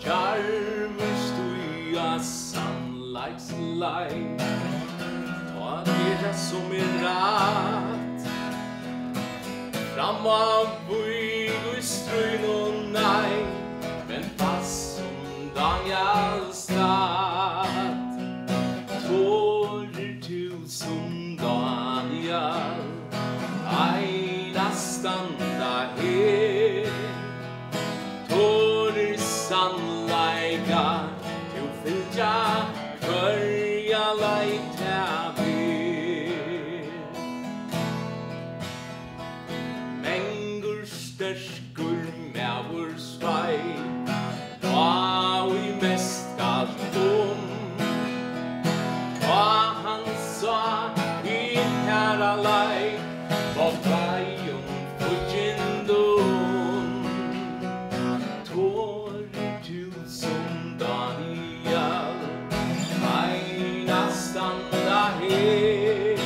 Kjarver stuja sannleiksleik, ta det som rätt. Fram av bøyg og strøyn og nei, men pass som Daniel stad. Tårer du som Daniel, eina standa her. Tårer sannleika, du fylja hverja leita ber. Mengur sterkur mævur svei, hva vi mest galt hva han sa i herra lei, hva veion fugindon. Tårer du som Daniel, eina standa her.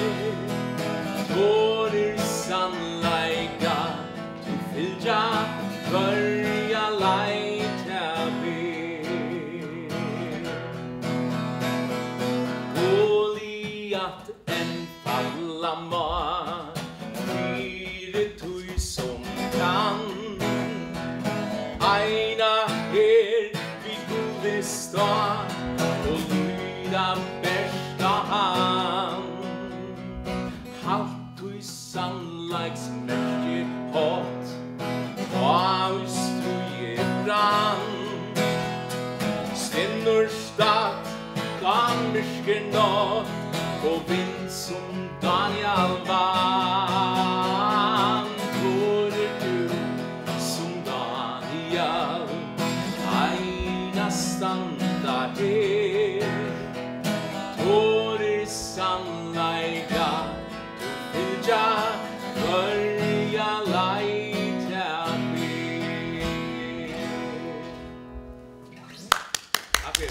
Tårer sannleika, du fylja hverja leita ber. Goliat en falla ma, fire tui som kan. Eina her vi gode sta, og lyda bästa han. Halt tui sannleiksmerker hatt, hva struje brann. Stennor stad, gammersker natt, og vind som Daniel vann. Tårer du som Daniel, eina standa her. Tårer sannleika, du fylja hverja leita ber. Takk for det.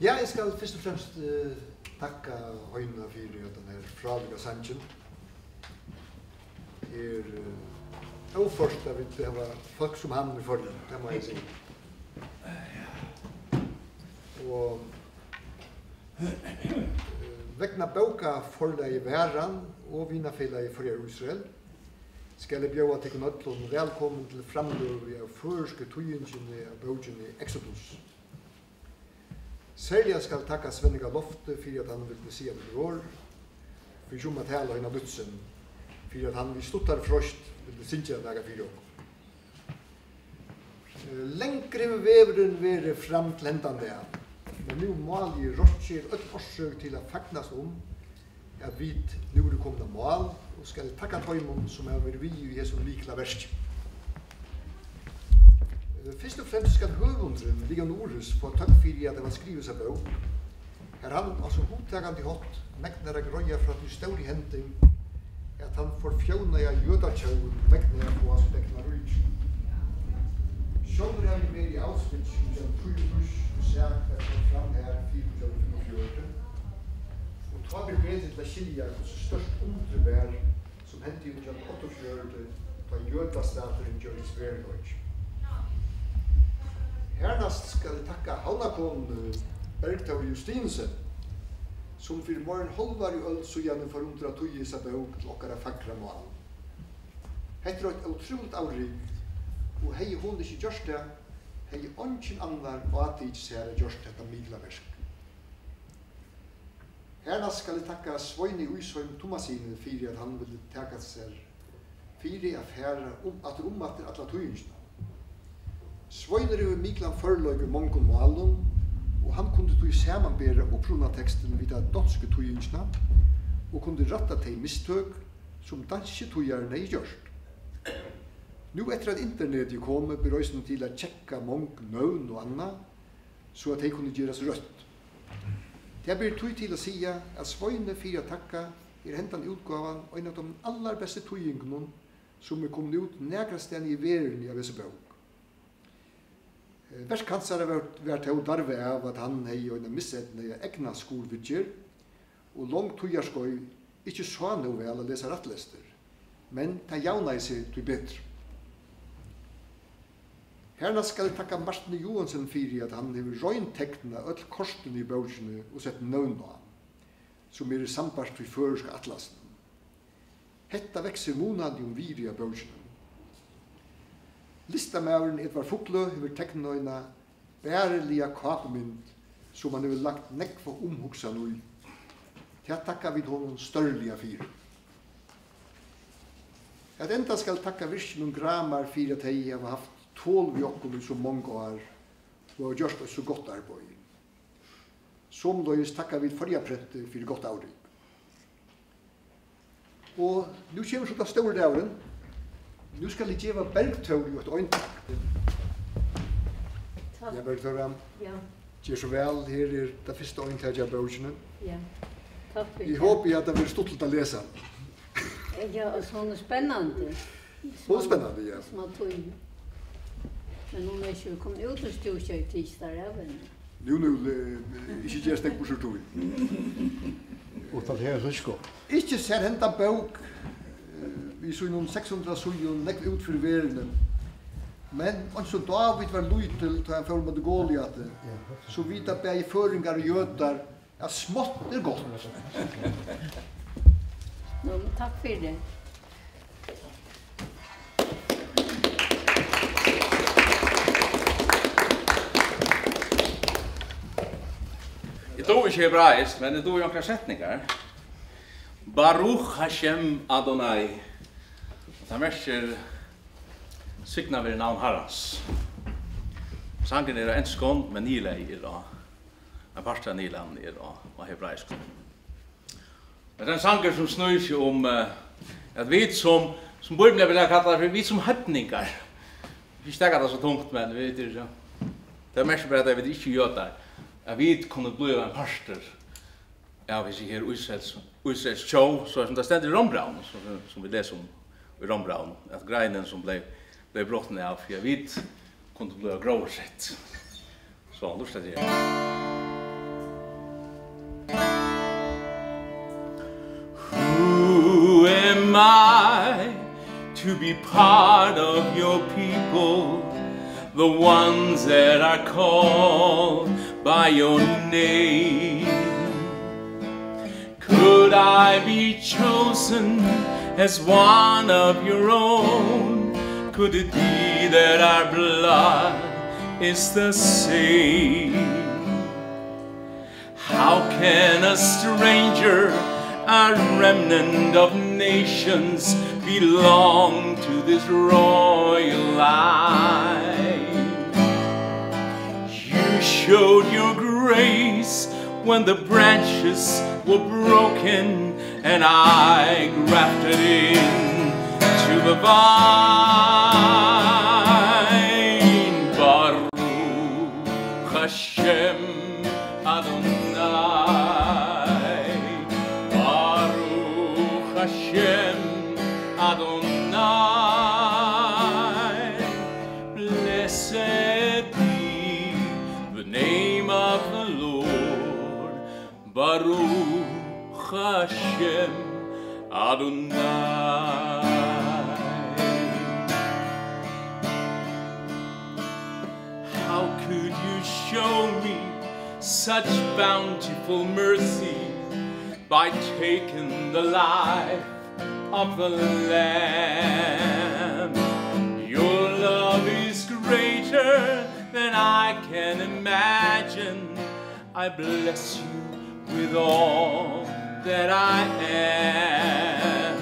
Ja, jeg skal først og fremst takka Høyna for at den her fralige sangen. Oførst at vi har folk som han i forrige, det må jeg si. Og vegna boka forleie væran og vinafeleie for Israel skal jeg bjøa til nødlån velkommen til framløy av førske tøyingene av bogen i Exodus. Særlig skal takka Svenniga Lofte for at han vil si det år, for som at hele henne Lutzen, for at han vil stuttar frost vil sinja daga fyrir okkur. Lengre veveren være fram til hendande, men nu mål i rotskjer et forsøk til å fagnast at vi nu er kommet mål, og skal takka tøymon som er vi i hesson likla versk. Først og fremst skal høvundren Leon Orus få takk fyrir at det var skrivet seg bok. Her han, altså hodtagande hot, megnar a grøya fra til stor i hending, at han får fjona i jødakjøen, megnar a få hans bekna rujt. Sjåler har vi med i Auschwitz, som Trujus, og sagt at han fram her 445. Og ta vi bedre til å skilja hos størst undervær som hendte i 1948, da jødastateren gjør i Sverigøy. Hernast skal jeg takka havnakon Bergtaur Justinsen, som for morgen halvar i øl så gjerne forundra tøye seg bøk til okkara fagra mål. Hette var et utroligt avrik, og hei hon ikke gjørst det, hei onkin annar og ikke ser gjørst dette miglaversk. Hernast skal jeg takka Svoini Uysheim Thomasine fyrir at han ville taka seg fyrir affæra at romater alla tøyingsna. Svoiner er miklan forløg mongon målen, og han kunde tog samanbæra opprunna teksten vid de danske tøyingsna, og kunde ratta til mistøk som danske tøyarne er gjørst. Nu etter at internettet kom, berøysene til å tjekka mong nøvn og anna, så at de kunne gjøres rødt. Det blir tøy til å sige at Svoine fyrir takka er hentan utgavan og en av de aller beste tøyingene som er kommet ut nekrasten i verden av disse bøk. Verskansare var til å darve av at han hei og en missetne egna skolvidger, og langt tøyarskøy ikke så noe vel å lese rattlester. men ta javna seg til bedre. Herna skal jeg takka Martin Johansen fyrir at han hefur røyntekna öll kortene i bøkene og sett nøvn á han, som er sambart við føreska atlasen. Hetta vekser monandi viri av bøkene. Listamæveren Edvard Fuglu hefur tekna eina bæreliga kapemynd som han hefur lagt nekva omhugsan ui. Til takka við honum størliga fyrir. At enda skal takka virkjunum Gramar fyrir at hei hava haft tål vi okkur i så mange år og har gjort så godt arbeid. Som løys takka vi forjaprette for godt avrik. Og nu kommer så da store dævren. Nu skal jeg gjeva Bergtøy et øyntak. Ja, Bergtøy, ja. Gjør så vel, her er det første øyntak av bøkene. Ja, takk for det. Jeg håper at det blir stort å lese. Ja, og sånn spennende. Så spennende, ja. Som har tog. Men hon är ju kom ut och stod sig tisdag även. Nu, ikke gjør stek på sørtog. Utan det er risko. Ikke ser henta bøk, vi så noen 600 sujon, nekk ut for verden. Men så David var lytel til han følte med Goliat, så vidt at begge føringar og jøtar, ja, smått er godt. Nå, takk for det. Jeg tror ikke hebraisk, men jeg tror noen setninger. Baruch Hashem Adonai. Det merker signa ved navn Herrens. Sangen er enskånd, men nile er da. En part av nilen er da, og hebraisk. Det er en sanger som snur seg om at vi som Bibelen vil kalla for vi som høpningar. Vi stekker det så tungt, men vi vet ikke. Det merker bare at vi ikke gjør det. At vi kunne bli en parster av hvis jeg her Israels show, så som det stender i Rombraun, som vi leser om i Rombraun, at greinen som ble brottene av, for vi kunne bli gråsett. Så lust det her. Who am I to be part of your people, the ones that are called by your name? Could I be chosen as one of your own? Could it be that our blood is the same? How can a stranger, a remnant of nations, belong to this royal line? You showed your grace when the branches were broken and I grafted in to the vine. Baruch Hashem Adonai. Baruch Hashem Adonai. Blessed be the name of the Lord. Baruch Hashem Adonai. How could you show me such bountiful mercy by taking the life of the Lamb? Your love is greater than I can imagine. I bless you with all that I am.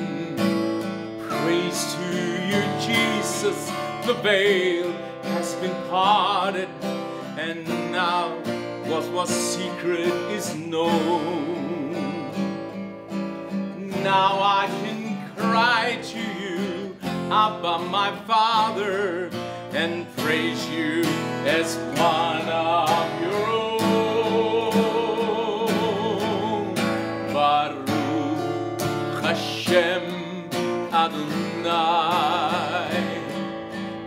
Praise to you, Jesus. The veil has been parted, and now what was secret is known. Now I can cry to you, Abba, my Father, and praise you as one of your own. Baruch Hashem Adonai.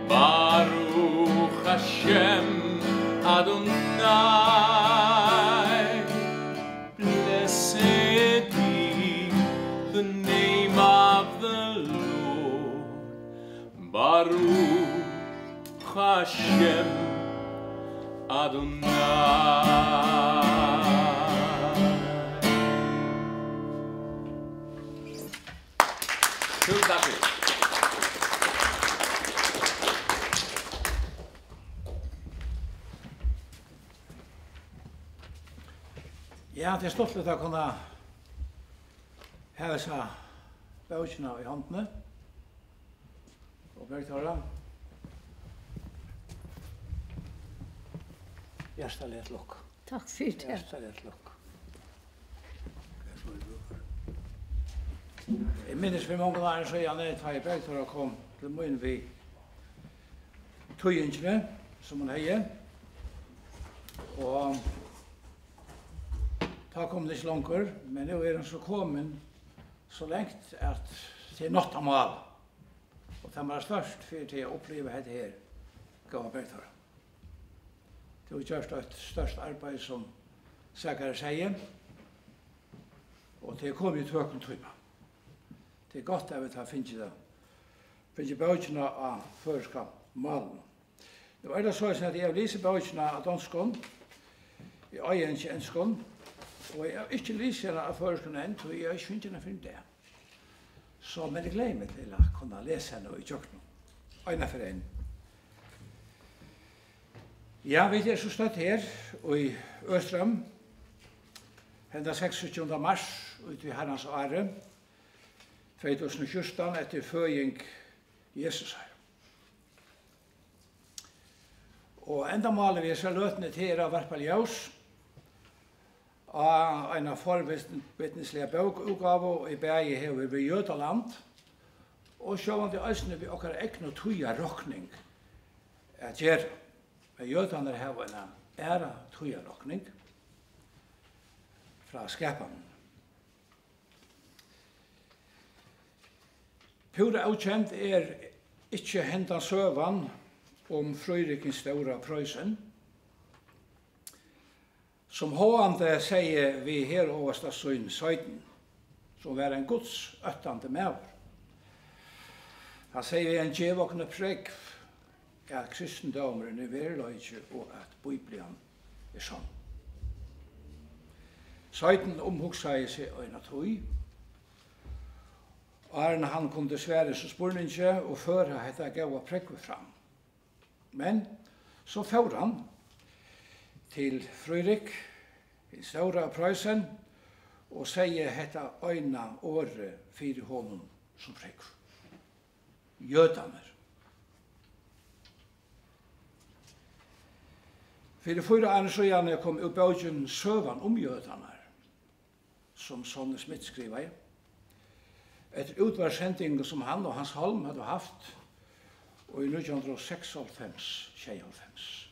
Baruch Hashem Adonai. Blessed be the name of the Lord. Baruch Hashem Adonai. Tusen takk for. Ja, det stolt litt å kunne heve seg bøkene i håndene. Og Bergtara. Hjertelig et lukk. Takk for det. Hjertelig et lukk. Jeg minnes for mange år siden da Bergtara kom til munn ved tøyingene som hun heier. Og ta kom det ikke langer, men nå hun så kommet så lengt at det nått av mål. Og det var størst for til å oppleve dette her, gav Bergtara. Det har gjort et størst arbeid som Sækere sier, og det kom i tøkken tøyma. Det er godt at vi tar finnes det. Finnes bøkene av førska malen. Nå det så at jeg lyser bøkene av danskånd, jeg eier ikke enskånd, og jeg har ikke lyser av førskånd enn, og jeg har ikke finnes det for det. Så men jeg gleder meg til å kunne lese henne i tjøkkenen. Øyne for en. Ja, vi er så støtt her i Østrøm. Henda 26. mars ut i Herrens åre. 2014 etter føying Jesus her. Og enda maler vi så løtene til å verpe ljøs av en forvittneslige bøkutgave i Berge hever ved Jødaland, og sjåvande østene vi okkar ekne og tuja rokning at gjøre. Men Jødane hever en æra tuja rokning fra skapen. Pura avkjent ikke hentan søvan om Frøyrikens stora prøysen, som håande sier vi her oversta søyn søyden, som var en Guds øttande mever. Han sier vi en djevåkne pregg at kristendomeren er verløyge og at Bibelen er sånn. Søyden omhugsaði seg øyna tøy, og han kunne svære så spurninge og føre hette gav pregg fram. Men så får han til Frøyrik, i stora prøysen, og sier hetta øyna åre fyrir honom som pregg. Jødaner. Fyrir 4 år siden kom ut bøkjen søvan om jødaner, som Sonne Smith skriver. Et utvarsending som han og Hans Holm hadde haft, og i 1996-96.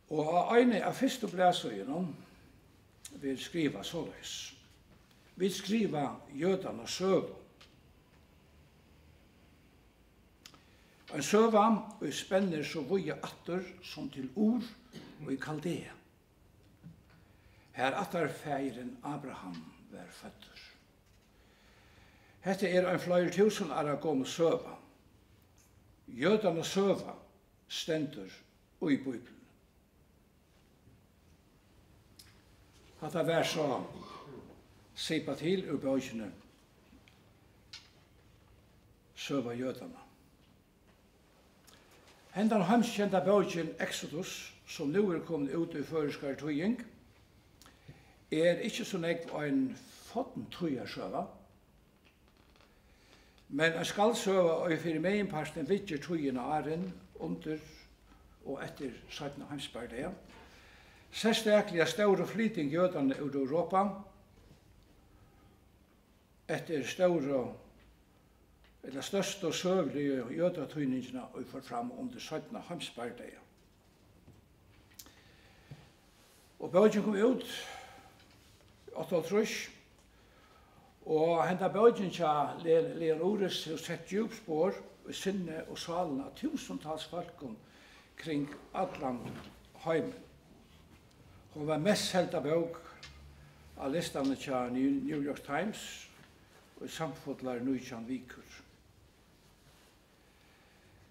Og av øyne av første blæsøyene vil skriva såleis. Vi skriva jødane søv. En søva og spenner så voie atter som til ord og i Kaldea. Her atter feiren Abraham var føtter. Hette en flere tusen år gammel søva. Jødane søva stendur og i Bibelen. At det var så sipa til ur bøkene søva jødane. Hendan hemskjenta bøkjen Exodus, som nu kommet ut i føreskar tøying, ikke så nekv en foten tøyar søva, men en skal søva og fyrir meginparsten vidger tøyene åren under og etter 17. heimsbardeia. Sérstaklega stóra flyting jødane ur Europa, etter stóra, eller største og søvlige jødatøyningene og får fram under 17. heimsbardeia. Og bøkjen kom ut, 88, og henda bøkjen tja Leon Ores har sett djupspår i sinne og salen av tusentals folk kring Atlant heimen. Hun var mest selta bøk av listene til New York Times og i samfotlar Nujan Vikur.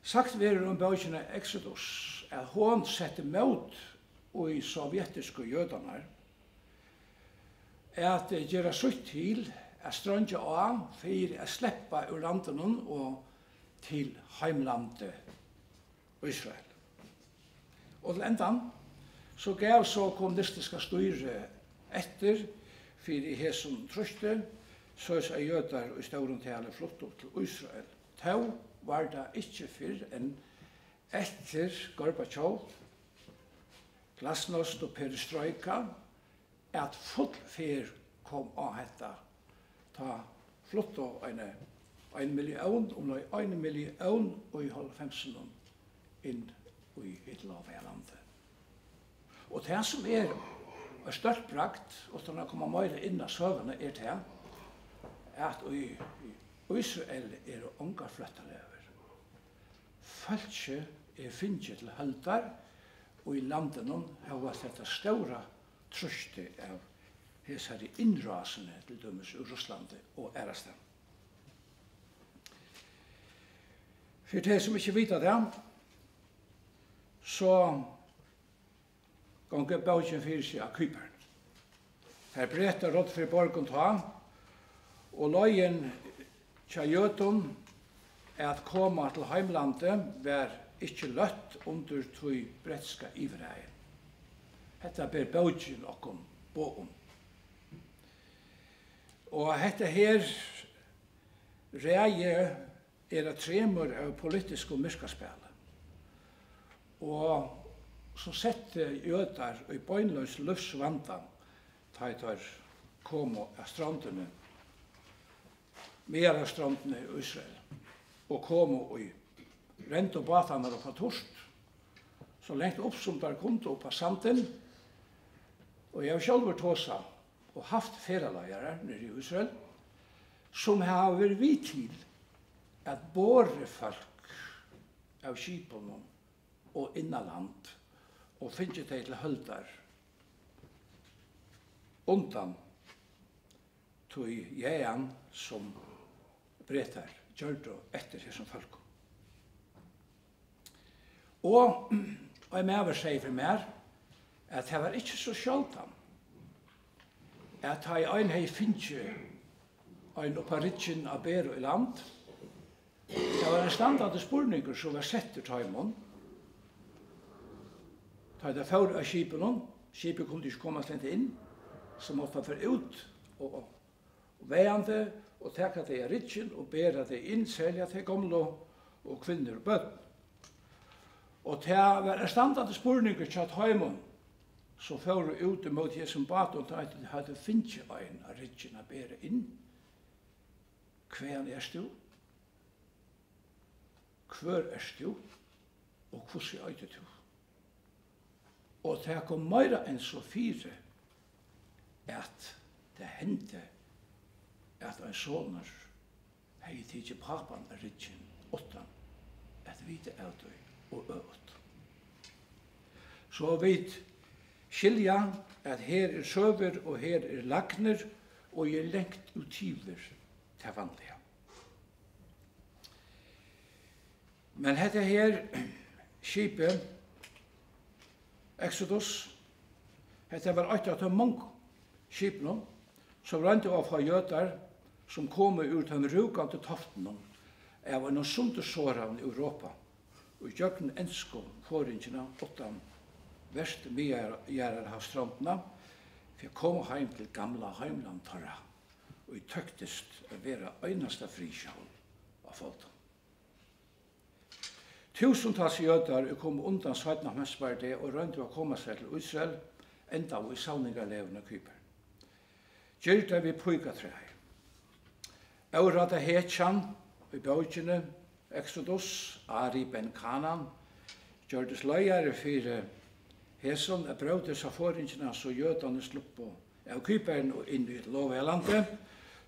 Sagt verer om bøkene Exodus at hon sette mot i sovjetiske jødene at gjøre sutt til at strandje av for å slippe ur landen og til heimlandet Israel. Og til endan så gav så kommunistiska styre etter for i hesson trøste så er jøder i stauren tale flott opp til Israel. Tau var det ikke før enn etter Gorbachev, glasnost og perestrojka, at fullfer kom av dette, ta flott og en million, om 1 million og i 90 inn i Hitlerlandet. Og det som størst brakt, og som har kommet mer inn av søvende, det at i Israel det unga flyttelever. Falske finnet til høldar, og i landet har vært dette store trøste av disse innrasene til dømes i Russland og Ærastan. For de som ikke vet det, så ganger bøkken for seg av Kypern. Her bretter råd for borgen ta, og løyen til jøten at komme til heimlandet var ikke løtt under tog bretska ivreien. Hetta ber bøkken okkom bo om. Og hetta her reie tremur av politisk og myrkaspel. Og så sette jødar i bøgnløs løvsvandan ta kom av strandene, mer av strandene i Israel, og kom i rent og batene og på torst, så lengt opp som der kom opp av sanden, og jeg har selv vært tåsa og haft feralagere nere i Israel, som har vært vidt til at båre folk av skipene og innaland og finne det til høldar undan tog jæan som bretar gjør det etter som folk. Og jeg med sier for meg at det var ikke så sjaldan at jeg en hei finne en opparitjen av bero i land. Det var en standard spurninger som var sett til Taimon. Da det fører av skipen, skipet kunne ikke komme slendt inn, så måtte man få ut og veiende, og teka det i ritjen, og bæra det inn, selja til gamle og kvinner og bøtten. Og det var en standard spurninger til Taimon, som fører ut mot Jesum bat, og det hadde finnet en av ritjen å bæra inn. Hver du? Hver du? Og hvordan er du? Og det kom mer enn så fire at det hendte at en sånner hei tidsi papan av ritjen åttan at vite av det og øvd. Så vi skilja at her søver og her lagner og lengt utiver til vanlige. Men dette her skipet Exodus, dette var et av de mange skipene som rente av fra jøder som kom ur den rukante toften av en sundersåren i Europa og i jøkken ensko foringene åttan verst mye av strandene for å komme hjem til gamla heimland torra og i tøktest å være øyneste frisjål av folk. Tusentals jøder kom undan Sveitna Mensbardet og rønte å komme seg til Israel, enda i savningarlevende Kyper. Gjørte vi pøygatræer. Aurada Hetjan i bøkene, Exodus, Ari ben Kanan, gjørtes løyere for Heson, brøtes av foringene så jødene slupp på av Kyperen og inn i lovelandet,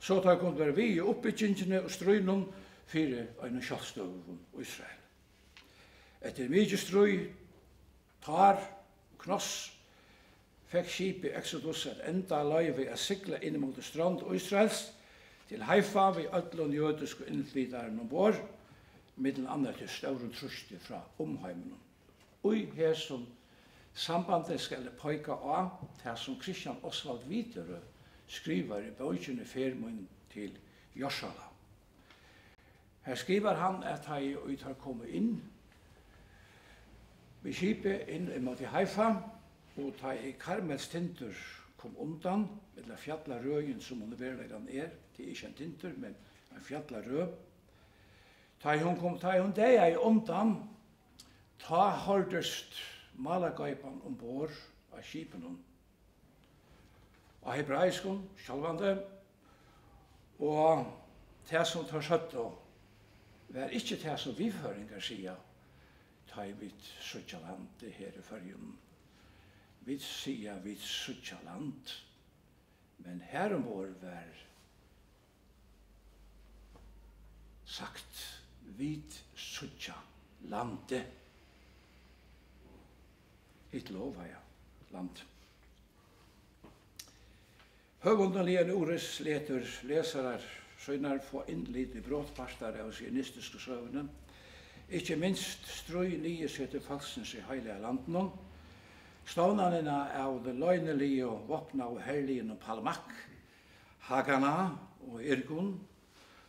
så tar kom være vi i oppbyggingene og strøynen for en kjallstøven i Israel. Etter mye strøy, tar og knoss, fikk skipet Exodus et enda løyve å sigla inn mot strand og Israels til Haifa ved ødlån jødiske innflytaren ombord, middel annet til større truste fra omheimen. Og her som sambandet skal pøyka av det som Christian Osvald Vitere skriver i bøkene Fermund til Jorsala. Her skriver han at han har kommet inn ved skipet inn mot Haifa, og da Karmels tinter kom undan, med fjalla røyen som underverleggen det er ikke en tinter, men en fjalla røy. Da hun deg i undan, ta hordest malagaipan ombord av skipen av hebraiskon, sjalvande, og det som tar søtt og var ikke det som vi føringer sier, ta i vidt suttja land det her i fyrjun. Vi sier vidt suttja land, men herren vår var sagt vidt suttja landet. Hitt lova ja, land. Høvundalian Ores leter lesarar søgnar få innlid i bråtparstar av sionistiske søvne. Ikke minst strøy nye setter falsens i heilige landen. Stavnanina av det løgnelige og våpna og herlige og Palmak, Hagana og Irgun.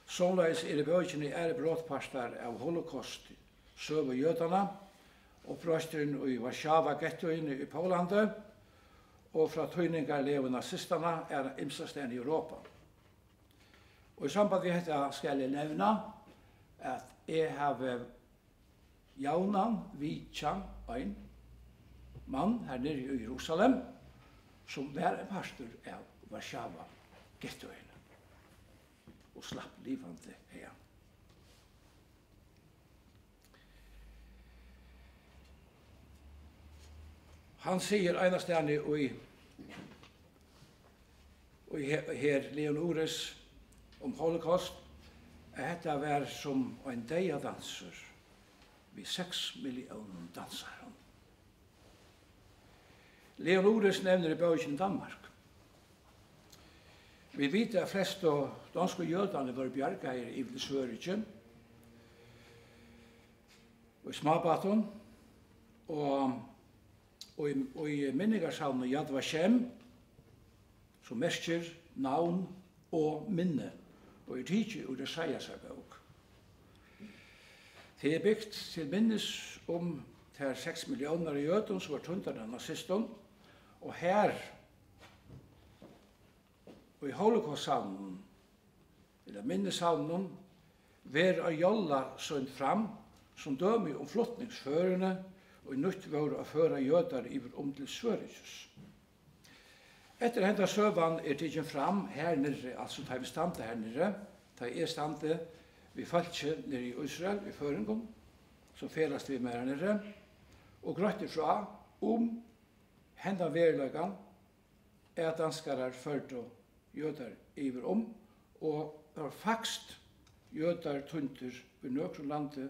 Såleis det bøkene bråtparstar av holocaust søv og jødana, opprøsteren i Warszawa-gettoen i Polandet, og fra tøyningar leve nazisterne imsasten i Europa. Og i samband med dette skal jeg nevne at jeg har jaunan vitja en mann her nere i Jerusalem som var en pastor av Warszawa-gettoen og slapp livande her. Han sier enastane og her Leonores om holocaust at dette var som en deia-danser ved 6 millioner dansere. Leonores nevner i bøkene Danmark. Vi vet at flest av danske jødene var bjergeier i Sverige og i Smabaton og i minningarsavnet Yad Vashem som merker navn og minne og tidlig ur det sier seg bøk. Det byggt til minnes om de 6 millioner jøder som var tundet av nazisten, og her og i holocaust-savnen, eller minnesavnen, var å jolla sønt fram som døme om flottningsførende og i nytt var å føre jøder om til Sveriges. Etter hendt søvan tidsen fram her nere, altså da vi stande her nere, da stande vi falske nere i Israel, i Føringen, som felast vi med her nere, og grøtte fra hendt verløygan danskere førte jøder iver og det var fakst jøder tunter i nøkron landet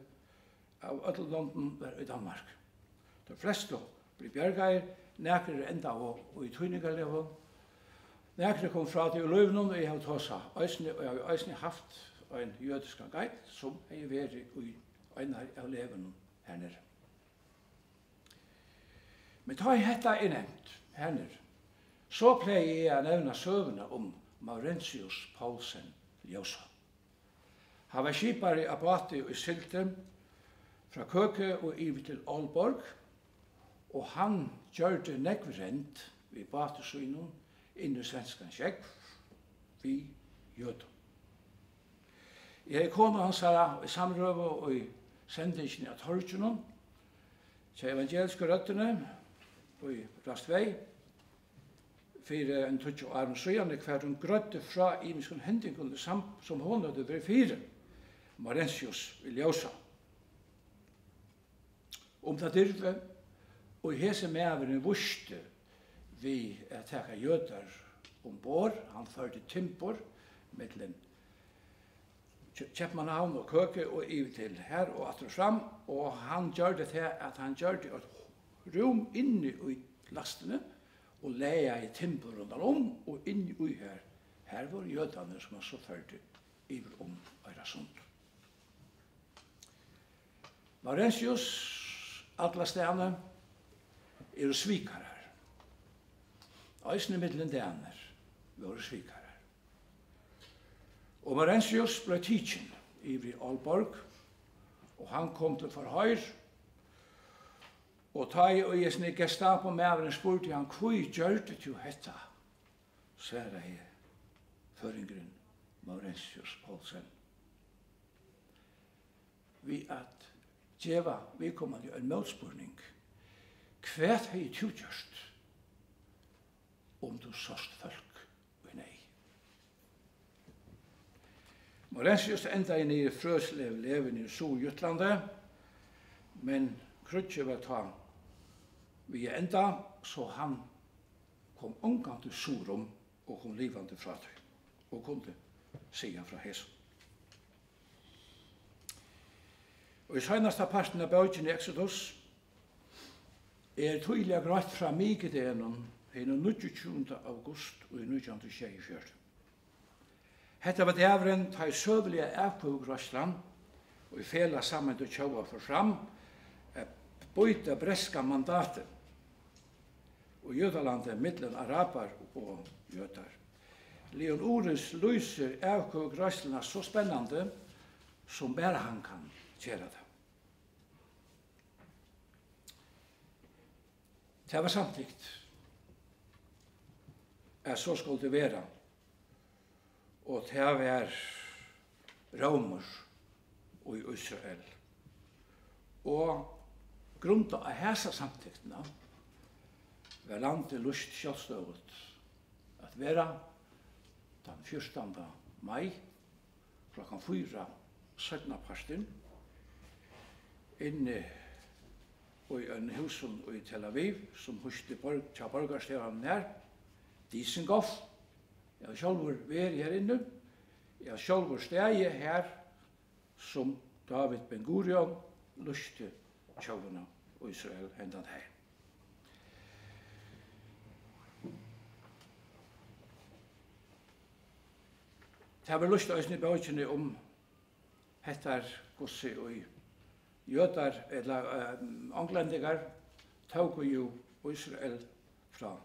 av alle landen var i Danmark. De fleste blir bjergeier, nekere enda og i tøyningarleven. Nekere kom fra til løvnen, og jeg har tåsa eisne, og jeg har eisne haft en jødisk guide som jeg vært i en av leven her nere. Men da jeg hetta nevnt her nere, så pleier jeg å nevne søvnene om Maurentius Paulsen Ljosa. Han var skipare i Abati og i Sylte, fra Køke og iver til Aalborg, og han gjør det nekvrent ved Batesynen inn i svenskan skjegg, vi jødom. Jeg kona hans her i samrøve og i sendingen av Torgjennom, til evangeliske røttene og i Rastvei, for en 20 år siden, hver hun grøtte fra imiskon hendingen som hun hadde vært 4, Maurentius Ljosa. Det dyrve, og i hese medveren vurste vi teka jøder ombord. Han førte timpor mellom Kjeppmannhavn og Køke og iver til her og atter fram, og han gjør det til at han gjør det et rom inne i lastene, og leia i timpor rundt og inni ui her. Her var jødene som han så førte iver Øyrasund. Maurentius, alla stene, svikarar. Eisne middelen dener var svikarar. Og Maurentius ble tidsen i Aalborg, og han kom til forhøyr, og ta i og jeg snitt Gestapo med spurte han, hvor gjør det du hetta? Svære her, føringren Maurentius Poulsen. Vi at djeva, vi kommer til en motspurning. Hva hei du gjørst om du såst folk og nei? Maurentius enda inn i Frøslev leven i Sol-Jutlandet, men krutje var ta vi enda, så han kom omgang til Sorum og kom livande fra det, og kunne sige fra Hesum. Og i seneste parten av bøyden i Exodus tydelig grøtt fra Migedenen den 29. august og i 1924. Hetta var dævren ta i søvelige avpågrøsland og i fela sammen til tjauva for fram bøyta breska mandatet og Jødalandet mittlen arabar og jødar. Leon Ores lyser avpågrøslandene så spennande som bare han kan gjøre det. Det var samtidigt at så skulle det være, og det var romer og i Israel. Og grunnt av hesa samtidigtene var landet lyst kjølstøvet at være den 14. mai klokken 4 17. parsten inne i en husen i Tel Aviv som huske til borgerstedene nær Dizengoff. Jeg har selv vært her inne. Jeg har selv vært steg her som David Ben Gurion lyste tjovene og Israel hendan her. Det var lyst til å bøkene om hettar gosse og jødar, eller anglendigar, tog jo Israel fra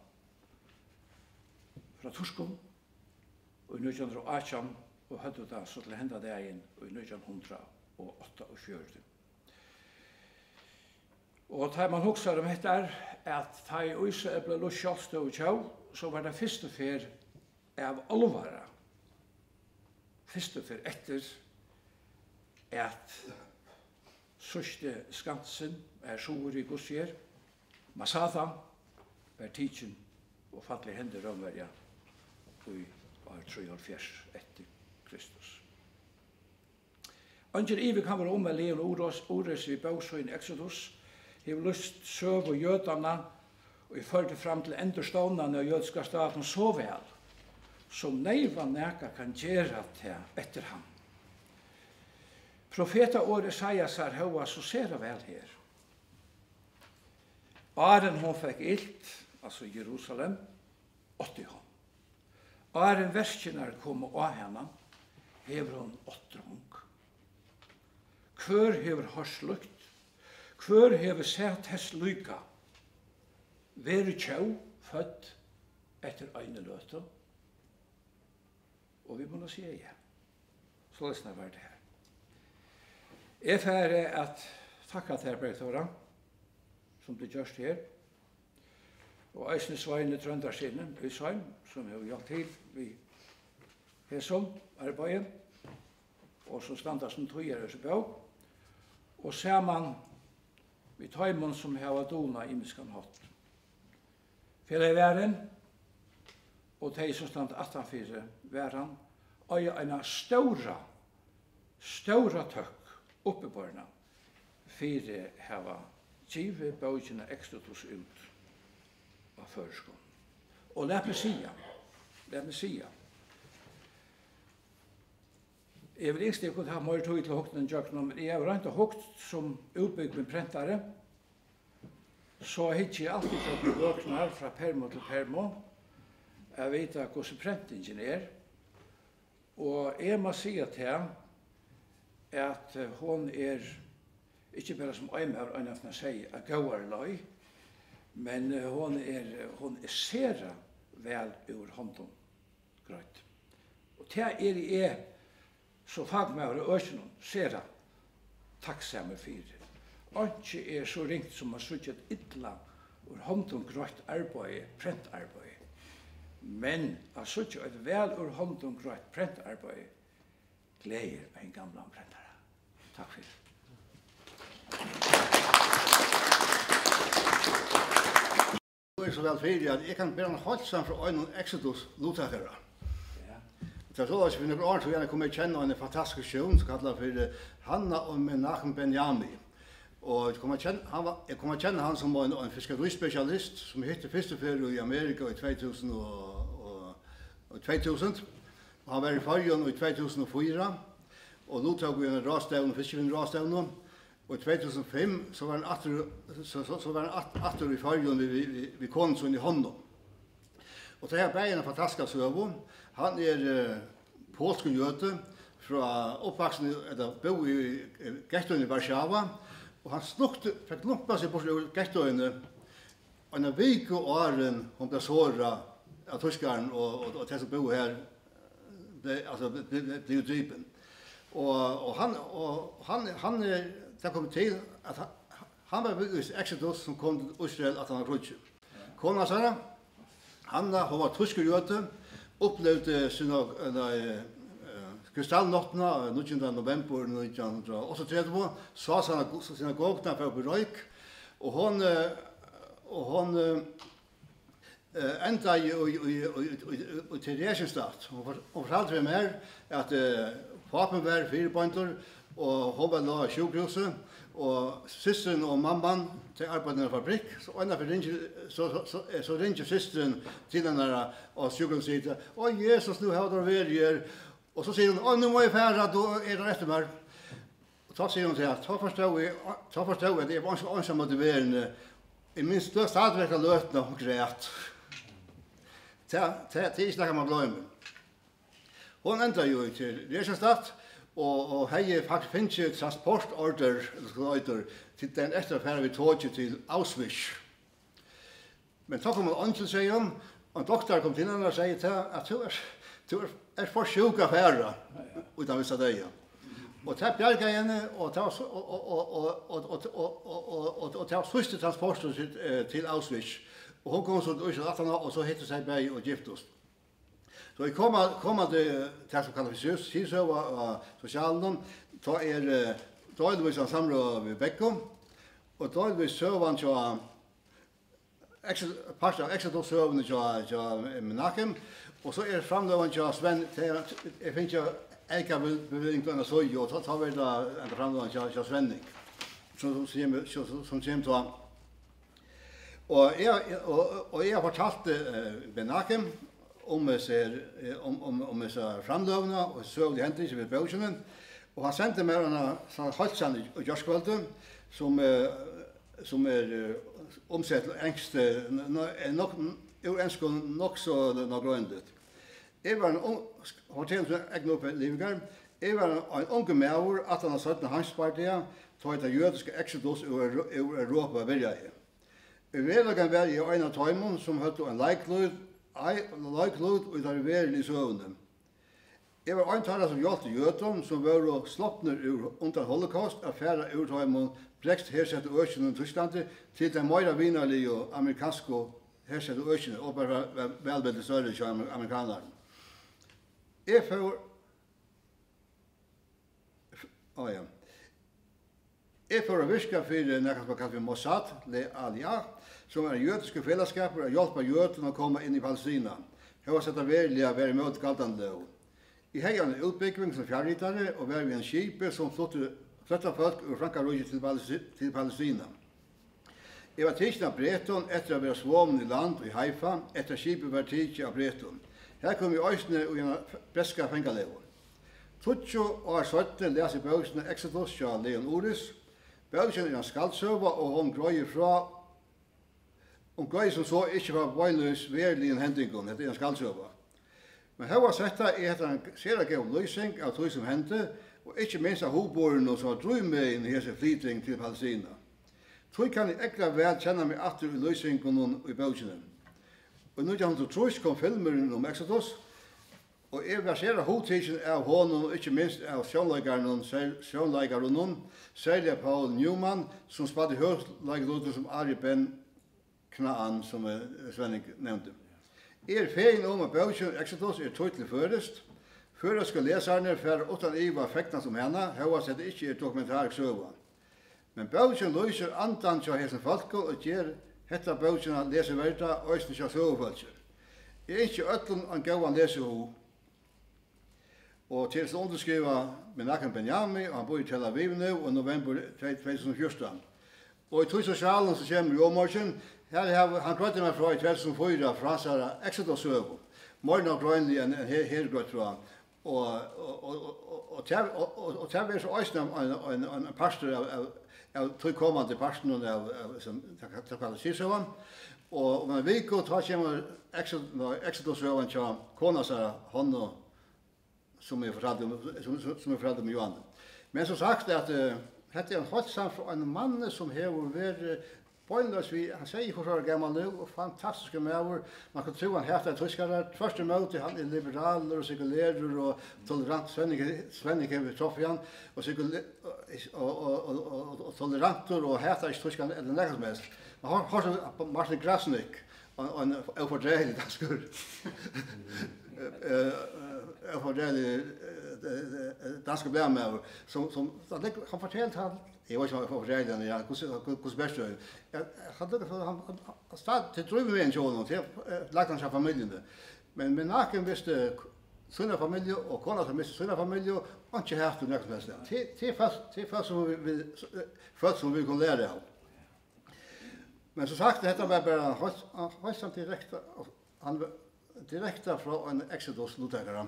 Turskum i 1918 og hadde det så til henda dagen i 1948. Og da man husker om dette at da Israel ble lyst kjølstøv og tjau, så var det første fer av alvara. Første fer etter at sørste skansen sår i Gussier, Masada, tidsen og fattelig hender rømverja i år 73 etter Kristus. Angel Ive kan være med Leon Ores i Bausøyen Exodus, hever lyst søv og jødene, og i førte fram til endurståndene av jødiska staten så vel, som neiva neka kan gjøre til etter ham. Profeta år Esaias hova så ser det vel her. Aren hon fikk ilt, altså Jerusalem, 80 hon. Aren verskjenar kom av henne, hever hon 8 hong. Kvør hever harslukt, kvør hever sett hess lyka, veri tjau, født etter øyne løte. Og vi må nå si ja. Så løsner var det her. Jeg færre at takka til Bergthora, som det gjørst her, og eisne Sveine Trøndarsinne, Øysheim, som har gjort til vi Hesum, arbeidet, og som standa som tøyer oss på, og ser man vi tøymon som har dona i miskan hatt. Fela i væren, og de som stand 18-4 væren, og en stora tøkk oppeborna, fire hava givet bøkene Exodus ut av føreskånd. Og let meg sia. Jeg vil ikke kunne ha mer tog til hukten enn jøkken, men jeg har ikke hukt som utbygd med prentare, så hittar jeg alltid fått med bøkene fra permo til permo. Jeg vet hvordan prentingen og jeg må si til at hon ikke bare som øymer og nesten sier at gåar løy, men hon er sera vel ur hånden grønt. Og det er så fagmøver og økjennom sera takksamme fyrir. Ikke er så ringt som å sutja et illa ur hånden grønt arbeid, prentarbeid. Men å sutja et vel ur hånden grønt prentarbeid gleder en gamla prentare. Takk fyrir. Det er så vel fyrir at jeg kan bare holdt sammen fra øynene Exodus lottakere. Det er så at for noen år så jeg kommer kjenne en fantastisk sjøen som kallet for Hanna og Menachem Benjamin. Og jeg kommer kjenne han som var en fiskerispesialist som hittet første ferie i Amerika i 2000. Han var i Fargen i 2004 og lottak i en rastevn, fiskevinnrastevn. Og i 2005 så var han atter i Fargen ved konen i hånden. Og det her er en fantastisk søvn. Han polsk jøde fra oppvaksen bo i Gettoen i Warszawa. Og han fikk lukta seg bort i Gettoen en vik og åren hun ble såret av tyskeren og de som bo her ble utdripen. Og han det kom til at han var i Exodus som kom til Israel at han var krutsk. Kona Sara, Hanna, hun var tyskerjøte, opplevde sina kristallnottene 19. november 1938, sa synagogene for å bli røyk, og hon enda i Theresienstadt. Hun fortalte meg at papen var 4 pointer, og hun var la sjukhuset, og systeren og mamman til arbeidet i en fabrikk, så ringer systeren til henne og sjukhuset og sier, «Å, Jesus, nu har du vært her!» Og så sier hun, «Å, nå må jeg fære, du er der etter meg!» Og så sier hun til henne, «Ta forstå at det er vanskelig motiverende, i minst løst adverk av løtene og græt.» Det er ikke det man glømmer. Hun enda jo til Theresienstadt, og hei faktisk finnes ikke transportorder til den etter affære vi tog til Auschwitz. Men så kom han til seg om, og en doktor kom til henne og sier at du er for sjuk affære utan vissa døy. Og det bjerget henne, og det var siste transporter til Auschwitz. Og hun kom så til Auschwitz, og så hittet seg bei og giftet. Så jeg kommer til det som kalles for Sysøv og sosialen, da delvis han samler ved Bekko, og delvis søvn til part av Exodus-søvn til Menachem, og så framløven til Sven, jeg finner ikke Eika bevilling til en søy, og så tar vi en framløven til Svenning, som kommer til ham. Og jeg har fortalt Menachem, om disse framløvene og søvlige hendelser ved bøkene. Og han sendte meg en halvsand i Gjørskvalde, som omsett engst, nok så grønnet. Jeg var en unge maver, at han har satt en hanspartiet, tog det jødiske Exodus ur Europa virkelige. I vedlagen var jeg en av tøymon som høtte en leiklyd, og det er verden i søvnene. Jeg var en taler som hjalp til jødene, som var sloppner under holocaust, affæra urtøymon, brekst hersette økene i Tyskland, til den meira vinnerlige og amerikanske hersette økene, og bare velveldig større til amerikanerne. Jeg får å virke for noe som kalles Mossad, Le Alia, som er jødiske fellesskaper og hjelper jødene å komme inn i Palestina. Jeg har sett av verlig å være imot galtende lov. I heier en utbygging som fjærryttere, og var vi en skip som flyttet folk ur Frankrike til Palestina. Jeg var tidsen av Breton etter å være svomen i land og i Haifa, etter skipet var tidsen av Breton. Her kom vi øyne og gjennom breska fengalever. Tutjo og Søtte leser bøkene Exodus fra Leon Oris. Bøkene er en skaldsøver, og hun grøyer fra som så ikke var bøyløs verlig en hendingen, det er en skaldsøver. Men her var sett en særlig løsning av det som hendte, og ikke minst av hovedborene som har drøy med inn i hese flytting til Palestina. Tror kan jeg ekra vel kjenne meg atter i løsningen i bøkene. Og nå kom filmeren om Exodus, og jeg verserer hodtidsen av hånden, og ikke minst av sjønleikeren, særlig Paul Newman, som spalte høyleikere som Ari Ben Knaan, som Svenning nevnte. Ferien om at bøkene Exodus tøytlig førest. Føreske leserne for utan Iva fekna som henne, høyast at det ikke dokumentarisk søva. Men bøkene løser andan til hessen folk og gjør hetta bøkene leseverda og øyne til søvefolk. Jeg ikke øtlen en gauan leseho. Og til å underskriva Menachem Benjamin, og han bor i Tel Aviv nå, og november 2014. Og i tog sosialen som kommer i åmorgen, han grøtte meg fra i 2004 fra Sara Exodus-søvo. Morgen og grønlig enn her grøtt fra. Og det er så øyne en pastor av tog kommande pastorene av det kallet Sisøvan. Og om en vik og kommer Exodus-søvan til kona Sara Honno, som jeg fortalte om Johan. Men som sagt, at dette en holdsamt fra en mann som har vært poengløs han sier for så gammel nå, og fantastiske maver. Man kan tro han heter tyskere. Første møte, han liberaler og sekulærer og tolerant. Svenning har truffet han. Og toleranter og heter ikke tyskere eller noe som helst. Man har så Martin Grasnik, en ufordreilig dansker. Danske blæmaver som han fortalte han jeg var ikke for foreldrene ja hvordan best det han stod til drømme med en sjån til lagt han seg familien men naken visste sina familie og kona som visste sina familie og ikke haft det noe som helst til først som vi kunne lære av men som sagt dette var bare høyst direkte fra en Exodus-luttakere.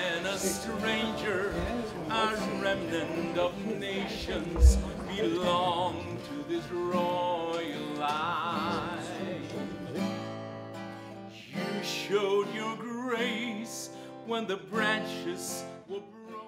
And a stranger, a remnant of nations, belong to this royal line. You showed your grace when the branches were broken.